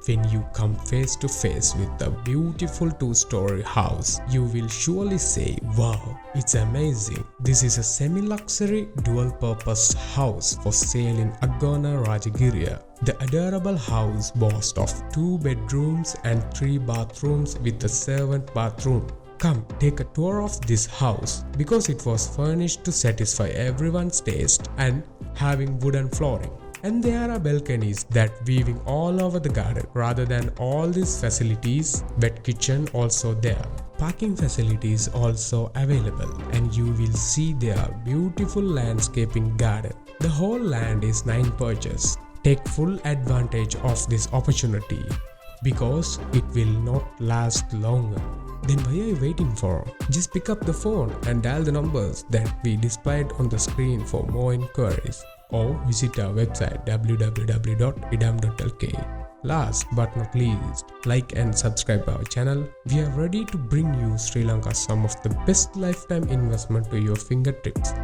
When you come face to face with a beautiful 2-story house, you will surely say, wow, it's amazing. This is a semi-luxury dual-purpose house for sale in Agona, Rajagiriya. The adorable house boasts of 2 bedrooms and 3 bathrooms with a servant bathroom. Come take a tour of this house because it was furnished to satisfy everyone's taste and having wooden flooring. And there are balconies that weaving all over the garden. Rather than all these facilities, wet kitchen also there. Parking facilities also available, and you will see their beautiful landscaping garden. The whole land is 9 purchase. Take full advantage of this opportunity because it will not last longer. Then why are you waiting for? Just pick up the phone and dial the numbers that we displayed on the screen for more inquiries, or visit our website www.idam.lk. Last but not least, like and subscribe our channel. We are ready to bring you Sri Lanka's some of the best lifetime investment to your fingertips.